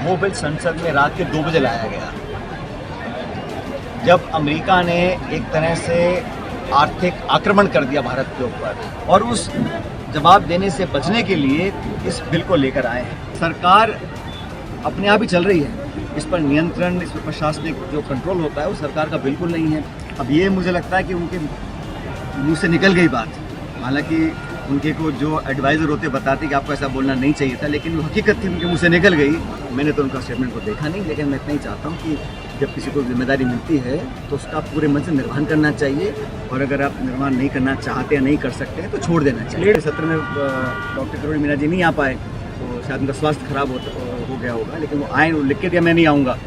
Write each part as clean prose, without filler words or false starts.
वो बिल संसद में रात के 2 बजे लाया गया। जब अमेरिका ने एक तरह से आर्थिक आक्रमण कर दिया भारत के ऊपर और उस जवाब देने से बचने के लिए इस बिल को लेकर आए हैं। सरकार अपने आप ही चल रही है, इस पर नियंत्रण, इस पर प्रशासनिक जो कंट्रोल होता है वो सरकार का बिल्कुल नहीं है। अब ये मुझे लगता है कि उनके मुंह से निकल गई बात, हालांकि उनके को जो एडवाइज़र होते बताते कि आपको ऐसा बोलना नहीं चाहिए था, लेकिन वो हकीकत थी, उनके मुंह से निकल गई। मैंने तो उनका स्टेटमेंट को देखा नहीं, लेकिन मैं इतना ही चाहता हूँ कि जब किसी को जिम्मेदारी मिलती है तो उसका पूरे मन से निर्वहन करना चाहिए, और अगर आप निर्वहन नहीं करना चाहते या नहीं कर सकते हैं तो छोड़ देना चाहिए। सत्र में डॉक्टर किरोड़ी मीना जी नहीं आ पाए तो शायद उनका स्वास्थ्य खराब हो गया होगा, लेकिन वो आए, वो लिख के दिया मैं नहीं आऊँगा,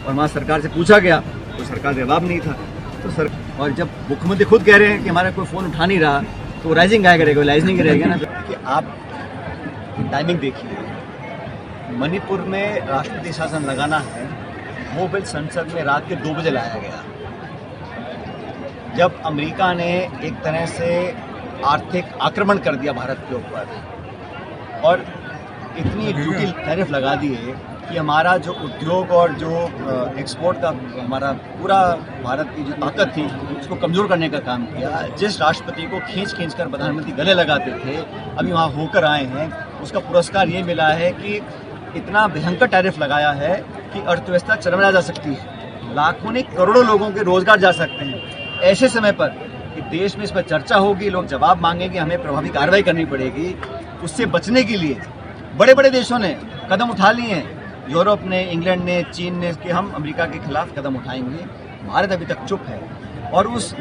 और वहाँ सरकार से पूछा गया तो सरकार जवाब नहीं था। तो और जब मुख्यमंत्री खुद कह रहे हैं कि हमारा कोई फ़ोन उठा नहीं रहा तो राइजिंग क्या करेगा, लाइज नहीं करेगा ना। कि आप टाइमिंग देखिए, मणिपुर में राष्ट्रपति शासन लगाना है, वो बिल संसद में रात के 2 बजे लाया गया। जब अमेरिका ने एक तरह से आर्थिक आक्रमण कर दिया भारत के ऊपर और इतनी ड्यूटी टैरिफ लगा दी है कि हमारा जो उद्योग और जो एक्सपोर्ट का हमारा पूरा भारत की जो ताकत थी उसको कमज़ोर करने का काम किया। जिस राष्ट्रपति को खींच कर प्रधानमंत्री गले लगाते थे, अभी वहाँ होकर आए हैं, उसका पुरस्कार ये मिला है कि इतना भयंकर टैरिफ लगाया है कि अर्थव्यवस्था चरमरा जा सकती है, लाखों नहीं करोड़ों लोगों के रोजगार जा सकते हैं। ऐसे समय पर कि देश में इस पर चर्चा होगी, लोग जवाब मांगेंगे, हमें प्रभावी कार्रवाई करनी पड़ेगी। उससे बचने के लिए बड़े बड़े देशों ने कदम उठा लिए हैं, यूरोप ने, इंग्लैंड ने, चीन ने, कि हम अमेरिका के खिलाफ कदम उठाएंगे। भारत अभी तक चुप है और उस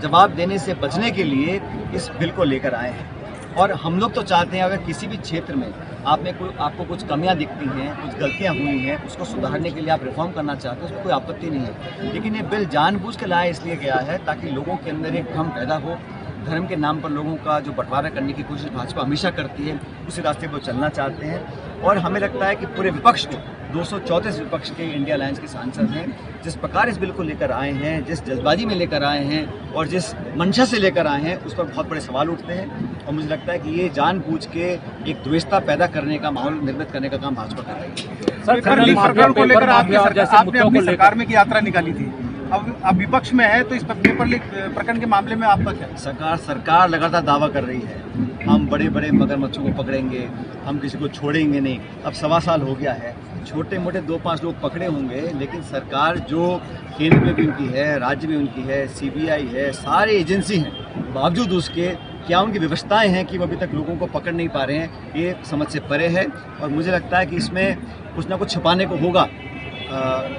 जवाब देने से बचने के लिए इस बिल को लेकर आए हैं। और हम लोग तो चाहते हैं अगर किसी भी क्षेत्र में आपको कुछ कमियां दिखती हैं, कुछ गलतियां हुई हैं, उसको सुधारने के लिए आप रिफॉर्म करना चाहते हैं, उसमें कोई आपत्ति नहीं है। लेकिन ये बिल जानबूझ के लाया इसलिए गया है ताकि लोगों के अंदर एक भ्रम पैदा हो। धर्म के नाम पर लोगों का जो बंटवारा करने की कोशिश भाजपा हमेशा करती है, उसी रास्ते पर चलना चाहते हैं। और हमें लगता है कि पूरे विपक्ष को, 234 विपक्ष के इंडिया अलायंस के सांसद हैं, जिस प्रकार इस बिल को लेकर आए हैं, जिस जल्दबाजी में लेकर आए हैं और जिस मंशा से लेकर आए हैं, उस पर बहुत बड़े सवाल उठते हैं। और मुझे लगता है कि ये जानबूझ के एक द्वेषता पैदा करने का माहौल निर्मित करने का काम भाजपा कर रही है। प्रकरण को लेकर आपने अपनी सरकार में की यात्रा निकाली थी, अब विपक्ष में है, तो इस पेपर लीक प्रकरण के मामले में आपका क्या? सरकार लगातार दावा कर रही है हम बड़े बड़े मगरमच्छों को पकड़ेंगे, हम किसी को छोड़ेंगे नहीं। अब 1.25 साल हो गया है, छोटे मोटे 2-5 लोग पकड़े होंगे, लेकिन सरकार जो केंद्र में भी उनकी है, राज्य में उनकी है, सीबीआई है, सारे एजेंसी हैं, बावजूद उसके क्या उनकी व्यवस्थाएं हैं कि वो अभी तक लोगों को पकड़ नहीं पा रहे हैं, ये समझ से परे है। और मुझे लगता है कि इसमें कुछ ना कुछ छुपाने को होगा,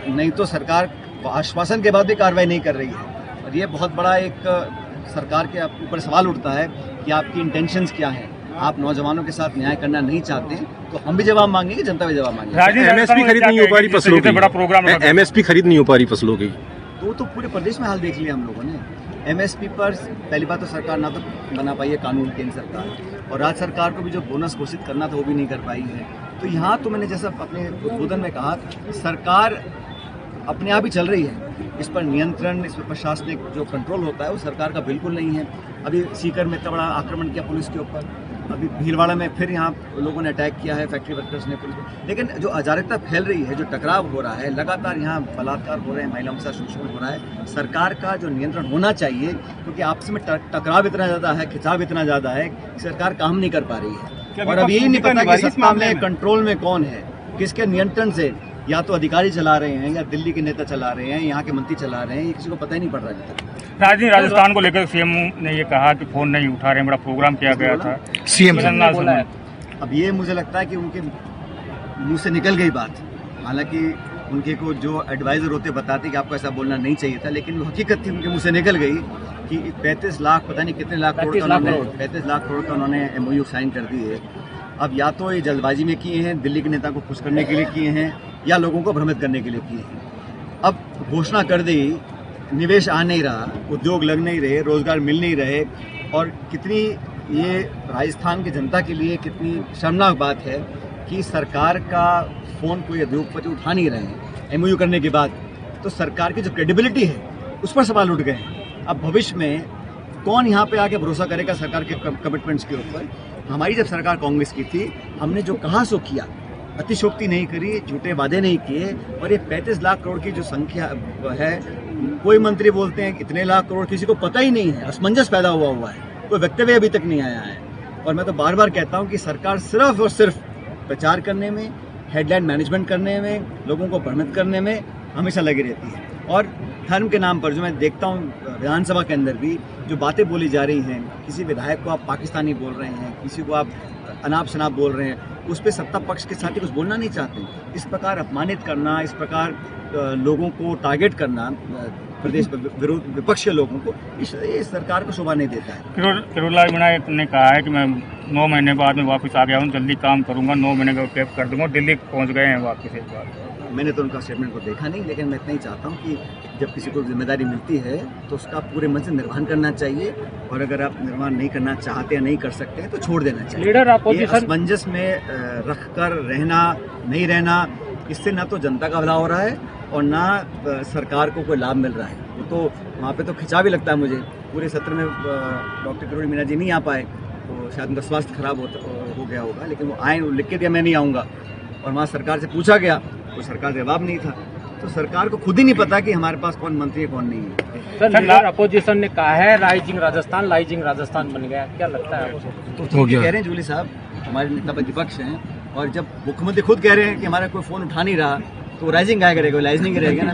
नहीं तो सरकार आश्वासन के बाद भी कार्रवाई नहीं कर रही है। और ये बहुत बड़ा एक सरकार के ऊपर सवाल उठता है कि आपकी इंटेंशंस क्या हैं। आप नौजवानों के साथ न्याय करना नहीं चाहते तो हम भी जवाब मांगेंगे, जनता भी जवाब मांगेगी। एमएसपी खरीद नहीं हो पा रही फसलों की, बड़ा प्रोग्राम, एमएसपी खरीद नहीं हो पा रही फसलों की, तो पूरे प्रदेश में हाल देख लिया हम लोगों ने। एमएसपी पर पहली बात तो सरकार ना तो बना पाई है कानून, केंद्र सरकार, और राज्य सरकार को भी जो बोनस घोषित करना था वो भी नहीं कर पाई है। तो यहाँ तो मैंने जैसा अपने उद्बोधन में कहा, सरकार अपने आप ही चल रही है, इस पर नियंत्रण, इस पर प्रशासनिक जो कंट्रोल होता है वो सरकार का बिल्कुल नहीं है। अभी सीकर में इतना बड़ा आक्रमण किया पुलिस के ऊपर, अभी भीलवाड़ा में फिर यहाँ लोगों ने अटैक किया है, फैक्ट्री वर्कर्स ने, पुलिस। लेकिन जो अराजकता फैल रही है, जो टकराव हो रहा है, लगातार यहाँ बलात्कार हो रहे हैं, महिलाओं के साथ शोषण हो रहा है, सरकार का जो नियंत्रण होना चाहिए, क्योंकि आपस में टकराव इतना ज़्यादा है, खिंचाव इतना ज़्यादा है कि सरकार काम नहीं कर पा रही है। और अब यही नहीं पता कि सत्ता में, कंट्रोल में कौन है, किसके नियंत्रण से या तो अधिकारी चला रहे हैं या दिल्ली के नेता चला रहे हैं, यहाँ के मंत्री चला रहे हैं, ये किसी को पता ही नहीं पड़ रहा है। राजस्थान को लेकर सीएम ने ये कहा कि फोन नहीं उठा रहे, बड़ा प्रोग्राम किया गया था, सीएम ने बोला है। अब ये मुझे लगता है कि उनके मुंह से निकल गई बात, हालांकि उनके को जो एडवाइज़र होते बताते कि आपको ऐसा बोलना नहीं चाहिए था, लेकिन वो हकीकत थी, उनके मुंह से निकल गई कि 35 लाख, पता नहीं कितने लाख करोड़ का, 35 लाख करोड़ का उन्होंने MOU साइन कर दिए। अब या तो ये जल्दबाजी में किए हैं, दिल्ली के नेता को खुश करने के लिए किए हैं, या लोगों को भ्रमित करने के लिए किए हैं। अब घोषणा कर दी, निवेश आ नहीं रहा, उद्योग लग नहीं रहे, रोजगार मिल नहीं रहे, और कितनी ये राजस्थान की जनता के लिए कितनी शर्मनाक बात है कि सरकार का फ़ोन कोई उद्योगपति उठा नहीं रहे हैं MOU करने के बाद। तो सरकार की जो क्रेडिबिलिटी है उस पर सवाल उठ गए हैं। अब भविष्य में कौन यहाँ पे आके भरोसा करेगा सरकार के कमिटमेंट्स के ऊपर। हमारी जब सरकार कांग्रेस की थी, हमने जो कहा सो किया, अतिशोक्ति नहीं करी, झूठे वादे नहीं किए। और ये 35 लाख करोड़ की जो संख्या है, कोई मंत्री बोलते हैं इतने लाख करोड़, किसी को पता ही नहीं है, असमंजस पैदा हुआ है, कोई वक्तव्य अभी तक नहीं आया है। और मैं तो बार बार कहता हूँ कि सरकार सिर्फ और सिर्फ प्रचार करने में, हेडलाइन मैनेजमेंट करने में, लोगों को भ्रमित करने में हमेशा लगी रहती है। और धर्म के नाम पर जो मैं देखता हूँ विधानसभा के अंदर भी जो बातें बोली जा रही हैं, किसी विधायक को आप पाकिस्तानी बोल रहे हैं, किसी को आप अनाप शनाप बोल रहे हैं, उस पर सत्ता पक्ष के साथ ही कुछ बोलना नहीं चाहते। इस प्रकार अपमानित करना, इस प्रकार लोगों को टारगेट करना, प्रदेश विपक्ष के लोगों को, इस सरकार को शोभा नहीं देता है। किरोड़ीलाल मीणा ने कहा है कि मैं 9 महीने बाद में वापस आ गया हूँ, जल्दी काम करूँगा, 9 महीने का कैब कर दूँगा, दिल्ली पहुँच गए हैं वापस एक बार। मैंने तो उनका स्टेटमेंट को देखा नहीं, लेकिन मैं इतना ही चाहता हूँ कि जब किसी को जिम्मेदारी मिलती है तो उसका पूरे मन से निर्वहन करना चाहिए, और अगर आप निर्वहन नहीं करना चाहते या नहीं कर सकते हैं तो छोड़ देना चाहिए। लीडर अपोजिशन असमंजस में रख कर रहना, नहीं रहना, इससे ना तो जनता का भला हो रहा है और ना सरकार को कोई लाभ मिल रहा है। वो तो वहाँ पे तो खिंचाव भी लगता है मुझे। पूरे सत्र में डॉक्टर किरोड़ी मीणा जी नहीं आ पाए, तो शायद उनका स्वास्थ्य खराब हो गया होगा, लेकिन वो आए, लिख के दिया मैं नहीं आऊँगा, और वहाँ सरकार से पूछा गया तो सरकार का जवाब नहीं था। तो सरकार को खुद ही नहीं पता कि हमारे पास कौन मंत्री है, कौन नहीं है। सर, लीडर अपोजिशन ने कहा है राइजिंग राजस्थान बन गया, क्या लगता है आपको? तो कह रहे हैं जूली साहब, हमारे नेता प्रतिपक्ष हैं, और जब मुख्यमंत्री खुद कह रहे हैं कि हमारा कोई फ़ोन उठा नहीं रहा, तो राइजिंग क्या करेगा, लाइजिंग रहेगा ना।